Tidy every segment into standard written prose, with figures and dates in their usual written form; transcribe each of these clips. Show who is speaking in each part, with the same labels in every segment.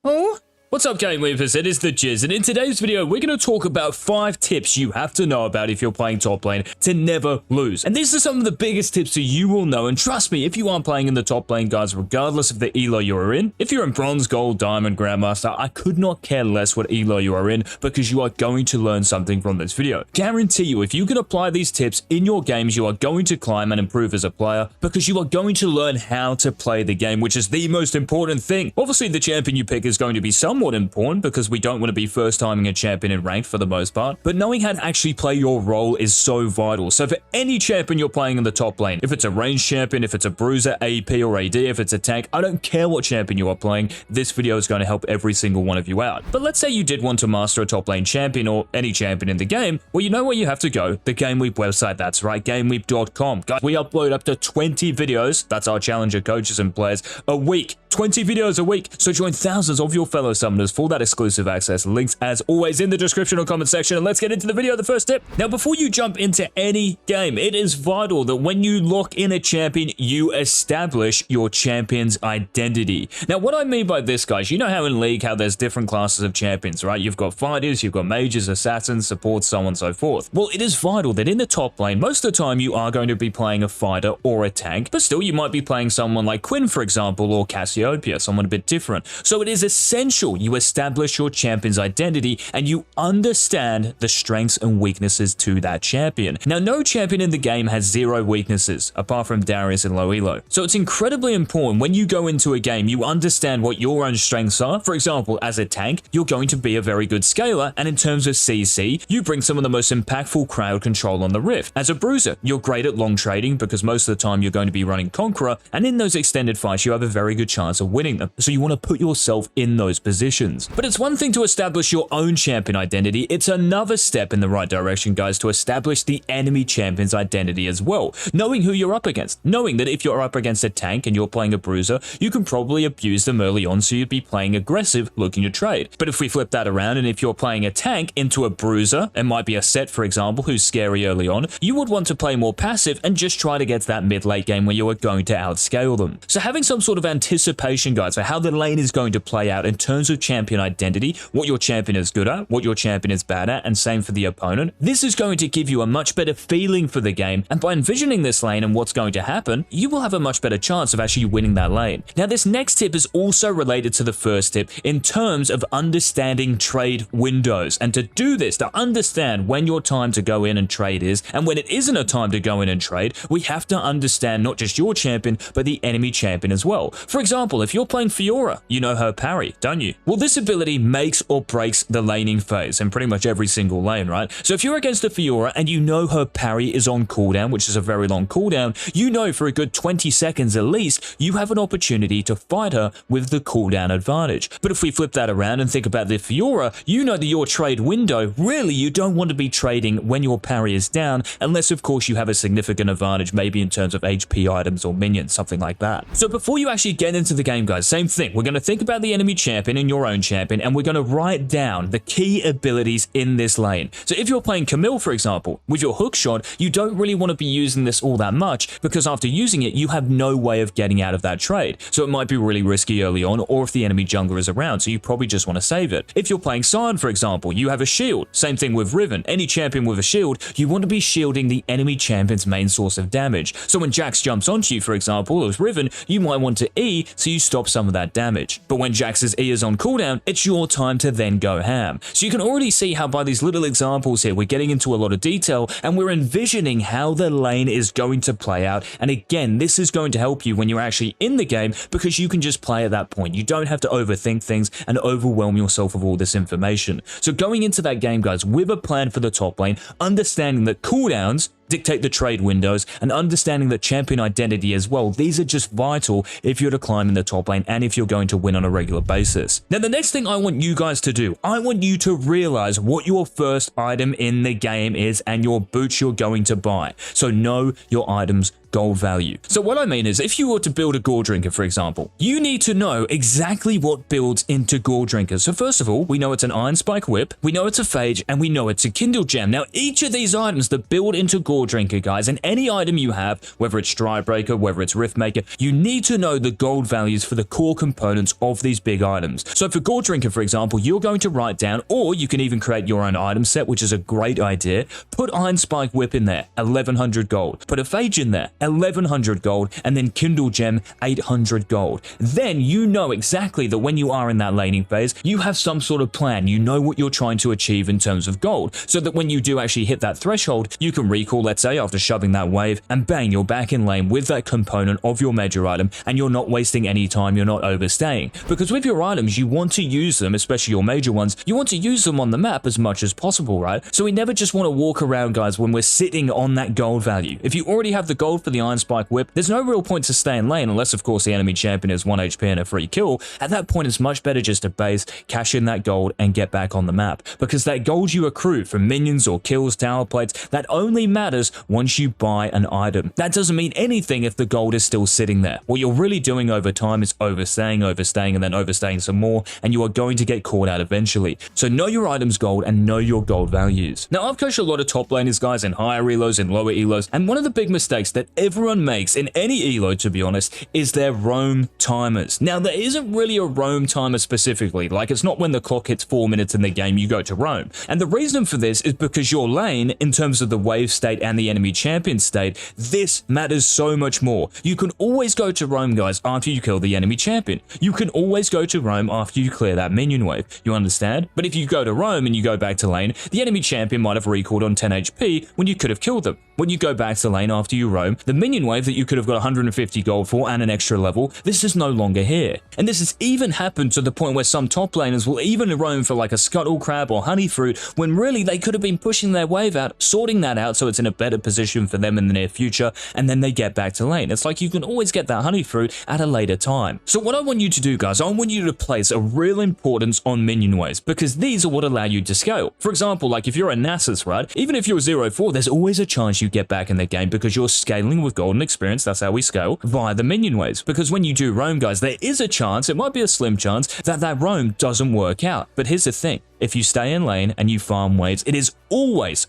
Speaker 1: Oh? What's up, GameLeapers? It is the Jizz, and in today's video, we're going to talk about 5 tips you have to know about if you're playing top lane to never lose. And these are some of the biggest tips that you will know, and trust me, if you aren't playing in the top lane, guys, regardless of the elo you are in, if you're in Bronze, Gold, Diamond, Grandmaster, I could not care less what elo you are in, because you are going to learn something from this video. Guarantee you, if you can apply these tips in your games, you are going to climb and improve as a player, because you are going to learn how to play the game, which is the most important thing. Obviously, the champion you pick is going to be somewhat important because we don't want to be first timing a champion in ranked for the most part, but knowing how to actually play your role is so vital. So for any champion you're playing in the top lane, if it's a ranged champion, if it's a bruiser, AP or AD, if it's a tank, I don't care what champion you are playing, this video is going to help every single one of you out. But let's say you did want to master a top lane champion or any champion in the game, well, you know where you have to go, the GameLeap website. That's right, GameLeap.com. Guys, we upload up to 20 videos, that's our challenger coaches and players, a week. 20 videos a week, so join thousands of your fellow summoners for that exclusive access. Links, as always, in the description or comment section, and let's get into the video. The first tip. Now, before you jump into any game, it is vital that when you lock in a champion, you establish your champion's identity. Now, what I mean by this, guys, you know how in League, how there's different classes of champions, right? You've got fighters, you've got mages, assassins, supports, so on and so forth. Well, it is vital that in the top lane, most of the time you are going to be playing a fighter or a tank, but still you might be playing someone like Quinn, for example, or Cassiopeia, someone a bit different. So it is essential you establish your champion's identity and you understand the strengths and weaknesses to that champion. Now, no champion in the game has 0 weaknesses, apart from Darius and low elo. So it's incredibly important when you go into a game, you understand what your own strengths are. For example, as a tank, you're going to be a very good scaler, and in terms of CC, you bring some of the most impactful crowd control on the Rift. As a bruiser, you're great at long trading because most of the time you're going to be running Conqueror, and in those extended fights, you have a very good chance of winning them. So you want to put yourself in those positions. But it's one thing to establish your own champion identity, it's another step in the right direction, guys, to establish the enemy champion's identity as well. Knowing who you're up against. Knowing that if you're up against a tank and you're playing a bruiser, you can probably abuse them early on, so you'd be playing aggressive, looking to trade. But if we flip that around, and if you're playing a tank into a bruiser, it might be a set, for example, who's scary early on, you would want to play more passive and just try to get to that mid-late game where you are going to outscale them. So having some sort of anticipation, guys, for how the lane is going to play out in terms of champion identity, what your champion is good at, what your champion is bad at, and same for the opponent. This is going to give you a much better feeling for the game, and by envisioning this lane and what's going to happen, you will have a much better chance of actually winning that lane. Now, this next tip is also related to the first tip in terms of understanding trade windows, and to do this, to understand when your time to go in and trade is, and when it isn't a time to go in and trade, we have to understand not just your champion, but the enemy champion as well. For example, if you're playing Fiora, you know her parry, don't you? Well, this ability makes or breaks the laning phase in pretty much every single lane, right? So if you're against a Fiora and you know her parry is on cooldown, which is a very long cooldown, you know for a good 20 seconds at least, you have an opportunity to fight her with the cooldown advantage. But if we flip that around and think about the Fiora, you know that your trade window, really you don't want to be trading when your parry is down, unless of course you have a significant advantage, maybe in terms of HP items or minions, something like that. So before you actually get into the game, guys, same thing. We're going to think about the enemy champion and your own champion, and we're going to write down the key abilities in this lane. So if you're playing Camille, for example, with your hook shot, you don't really want to be using this all that much, because after using it, you have no way of getting out of that trade. So it might be really risky early on, or if the enemy jungler is around, so you probably just want to save it. If you're playing Sion, for example, you have a shield. Same thing with Riven. Any champion with a shield, you want to be shielding the enemy champion's main source of damage. So when Jax jumps onto you, for example, or Riven, you might want to E so you stop some of that damage. But when Jax's E is on cooldown, it's your time to then go ham. So you can already see how by these little examples here, we're getting into a lot of detail and we're envisioning how the lane is going to play out. And again, this is going to help you when you're actually in the game, because you can just play at that point. You don't have to overthink things and overwhelm yourself with all this information. So going into that game, guys, with a plan for the top lane, understanding that cooldowns dictate the trade windows, and understanding the champion identity as well. These are just vital if you're to climb in the top lane and if you're going to win on a regular basis. Now, the next thing I want you guys to do, I want you to realize what your first item in the game is and your boots you're going to buy. So know your items gold value. So what I mean is, if you were to build a gore drinker, for example, you need to know exactly what builds into gore drinkers. So first of all, we know it's an iron spike whip, we know it's a phage, and we know it's a kindle gem. Now, each of these items that build into gore drinker, guys, and any item you have, whether it's stride breaker, whether it's rift maker, you need to know the gold values for the core components of these big items. So for gore drinker, for example, you're going to write down, or you can even create your own item set, which is a great idea. Put iron spike whip in there, 1100 gold. Put a phage in there, 1100 gold, and then kindle gem, 800 gold. Then you know exactly that when you are in that laning phase, you have some sort of plan. You know what you're trying to achieve in terms of gold, so that when you do actually hit that threshold, you can recall, let's say, after shoving that wave, and bang, you're back in lane with that component of your major item, and you're not wasting any time, you're not overstaying. Because with your items, you want to use them, especially your major ones, you want to use them on the map as much as possible, right? So we never just want to walk around, guys, when we're sitting on that gold value. If you already have the gold for the iron spike whip, there's no real point to stay in lane, unless of course the enemy champion is 1 HP and a free kill. At that point, it's much better just to base, cash in that gold, and get back on the map. Because that gold you accrue from minions or kills, tower plates, that only matters once you buy an item. That doesn't mean anything if the gold is still sitting there. What you're really doing over time is overstaying, and then overstaying some more, and you are going to get caught out eventually. So know your items gold and know your gold values. Now, I've coached a lot of top laners, guys, in higher elos and lower elos, and one of the big mistakes that everyone makes in any elo, to be honest, is their roam timers. Now, there isn't really a roam timer specifically. Like, it's not when the clock hits 4 minutes in the game you go to roam. And the reason for this is because your lane, in terms of the wave state and the enemy champion state, this matters so much more. You can always go to roam, guys, after you kill the enemy champion. You can always go to roam after you clear that minion wave. You understand? But if you go to roam and you go back to lane, the enemy champion might have recalled on 10 HP when you could have killed them. When you go back to lane after you roam, the minion wave that you could have got 150 gold for and an extra level, this is no longer here. And this has even happened to the point where some top laners will even roam for like a scuttle crab or honey fruit, when really they could have been pushing their wave out, sorting that out so it's in a better position for them in the near future, and then they get back to lane. It's like you can always get that honey fruit at a later time. So what I want you to do, guys, I want you to place a real importance on minion waves, because these are what allow you to scale. For example, like if you're a Nasus, right? Even if you're 0-4, there's always a chance you get back in the game because you're scaling with golden experience, that's how we scale, via the minion waves. Because when you do roam, guys, there is a chance, it might be a slim chance, that that roam doesn't work out. But here's the thing. If you stay in lane and you farm waves, it is always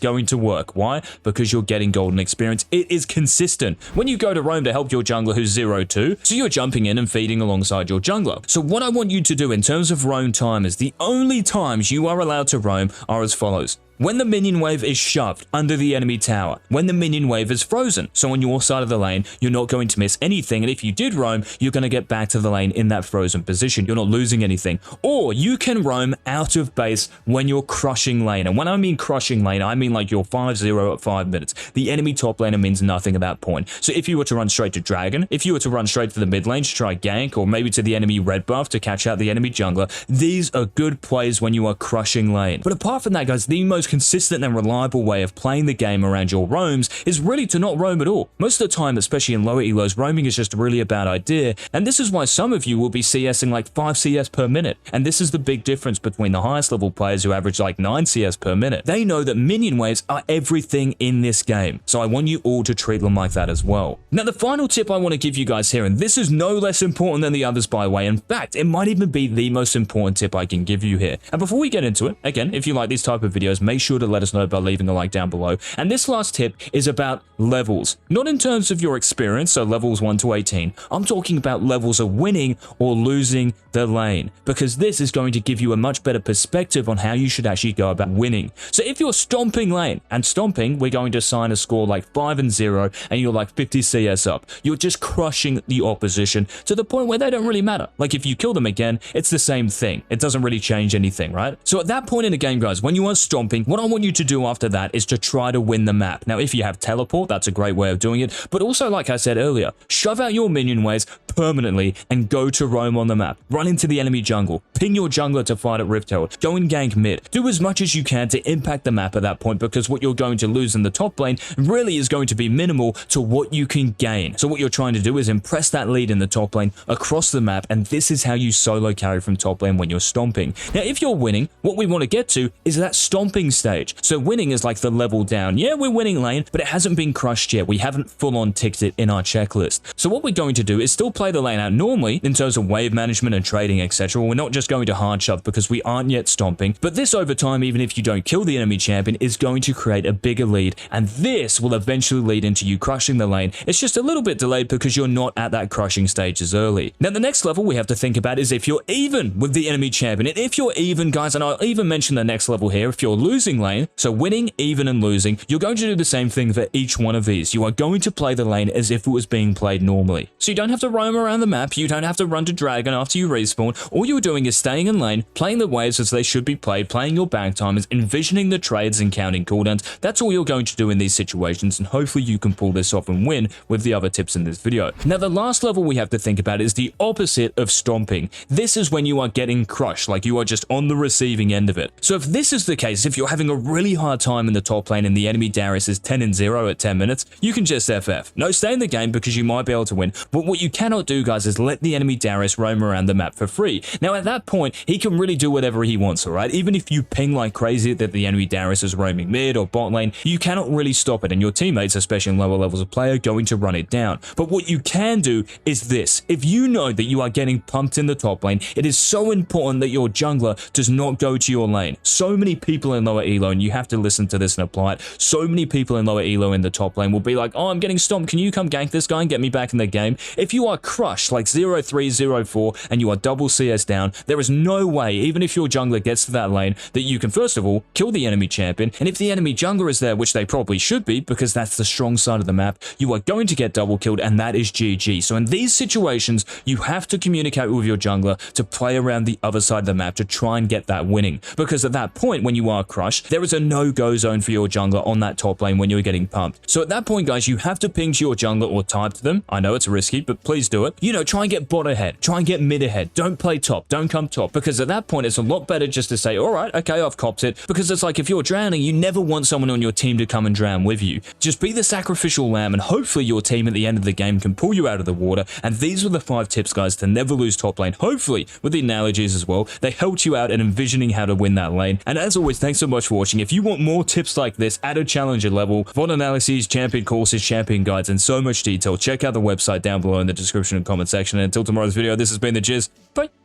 Speaker 1: going to work. Why? Because you're getting golden experience. It is consistent. When you go to roam to help your jungler who's 0-2, so you're jumping in and feeding alongside your jungler. So what I want you to do in terms of roam time is the only times you are allowed to roam are as follows. When the minion wave is shoved under the enemy tower, when the minion wave is frozen, so on your side of the lane, you're not going to miss anything, and if you did roam, you're going to get back to the lane in that frozen position. You're not losing anything. Or you can roam out of base when you're crushing lane, and when I mean crushing lane, I mean like you're 5-0 at 5 minutes. The enemy top laner means nothing at that point. So if you were to run straight to dragon, if you were to run straight to the mid lane to try gank, or maybe to the enemy red buff to catch out the enemy jungler, these are good plays when you are crushing lane. But apart from that, guys, the most consistent and reliable way of playing the game around your roams is really to not roam at all. Most of the time, especially in lower elos, roaming is just really a bad idea, and this is why some of you will be CSing like 5 CS per minute. And this is the big difference between the highest level players who average like 9 CS per minute. They know that minion waves are everything in this game, so I want you all to treat them like that as well. Now, the final tip I want to give you guys here, and this is no less important than the others by the way, in fact, it might even be the most important tip I can give you here. And before we get into it, again, if you like these type of videos, make sure to let us know by leaving a like down below. And this last tip is about levels, not in terms of your experience, so levels 1 to 18. I'm talking about levels of winning or losing the lane, because this is going to give you a much better perspective on how you should actually go about winning. So if you're stomping lane, and stomping, we're going to assign a score like 5-0, and you're like 50 CS up, you're just crushing the opposition to the point where they don't really matter. Like if you kill them again, it's the same thing. It doesn't really change anything, right? So at that point in the game, guys, when you are stomping, what I want you to do after that is to try to win the map. Now, if you have teleport, that's a great way of doing it, but also, like I said earlier, shove out your minion waves permanently and go to roam on the map. Run into the enemy jungle, ping your jungler to fight at Rift Herald, go and gank mid. Do as much as you can to impact the map at that point, because what you're going to lose in the top lane really is going to be minimal to what you can gain. So what you're trying to do is impress that lead in the top lane across the map, and this is how you solo carry from top lane when you're stomping. Now, if you're winning, what we want to get to is that stomping stage. So winning is like the level down. Yeah, we're winning lane, but it hasn't been crushed yet. We haven't full-on ticked it in our checklist. So what we're going to do is still play the lane out normally in terms of wave management and trading, etc. We're not just going to hard shove because we aren't yet stomping, but this over time, even if you don't kill the enemy champion, is going to create a bigger lead, and this will eventually lead into you crushing the lane. It's just a little bit delayed because you're not at that crushing stage as early. Now, the next level we have to think about is if you're even with the enemy champion, and if you're even, guys, and I'll even mention the next level here, if you're losing lane, so winning, even, and losing, you're going to do the same thing for each one of these. You are going to play the lane as if it was being played normally. So you don't have to roam around the map, you don't have to run to dragon after you respawn. All you're doing is staying in lane, playing the waves as they should be played, playing your back timers, envisioning the trades and counting cooldowns. That's all you're going to do in these situations, and hopefully you can pull this off and win with the other tips in this video. Now, the last level we have to think about is the opposite of stomping. This is when you are getting crushed, like you are just on the receiving end of it. So if this is the case, if you're having a really hard time in the top lane and the enemy Darius is 10-0 at 10 minutes, you can just FF. No, stay in the game because you might be able to win, but what you cannot do, guys, is let the enemy Darius roam around the map for free. Now, at that point, he can really do whatever he wants, alright? Even if you ping like crazy that the enemy Darius is roaming mid or bot lane, you cannot really stop it, and your teammates, especially in lower levels of play, are going to run it down. But what you can do is this. If you know that you are getting pumped in the top lane, it is so important that your jungler does not go to your lane. So many people in lower elo, and you have to listen to this and apply it, so many people in lower elo in the top lane will be like, oh, I'm getting stomped, can you come gank this guy and get me back in the game? If you are crushed like 0-3, 0-4, and you are double CS down, there is no way, even if your jungler gets to that lane, that you can first of all kill the enemy champion, and if the enemy jungler is there, which they probably should be because that's the strong side of the map, you are going to get double killed, and that is GG. So in these situations, you have to communicate with your jungler to play around the other side of the map to try and get that winning, because at that point when you are crushed, there is a no-go zone for your jungler on that top lane when you're getting pumped. So at that point, guys, you have to ping to your jungler or type to them. I know it's risky, but please do it. You know, try and get bot ahead, try and get mid ahead, don't play top, don't come top, because at that point it's a lot better just to say, all right, okay, I've copped it, because it's like if you're drowning, you never want someone on your team to come and drown with you. Just be the sacrificial lamb, and hopefully your team at the end of the game can pull you out of the water. And these were the 5 tips, guys, to never lose top lane. Hopefully, with the analogies as well, they helped you out in envisioning how to win that lane. And as always, thanks so much for watching. If you want more tips like this at a challenger level, VOD analyses, champion courses, champion guides, and so much detail, check out the website down below in the description and comment section. And until tomorrow's video, this has been the Jizz. Bye.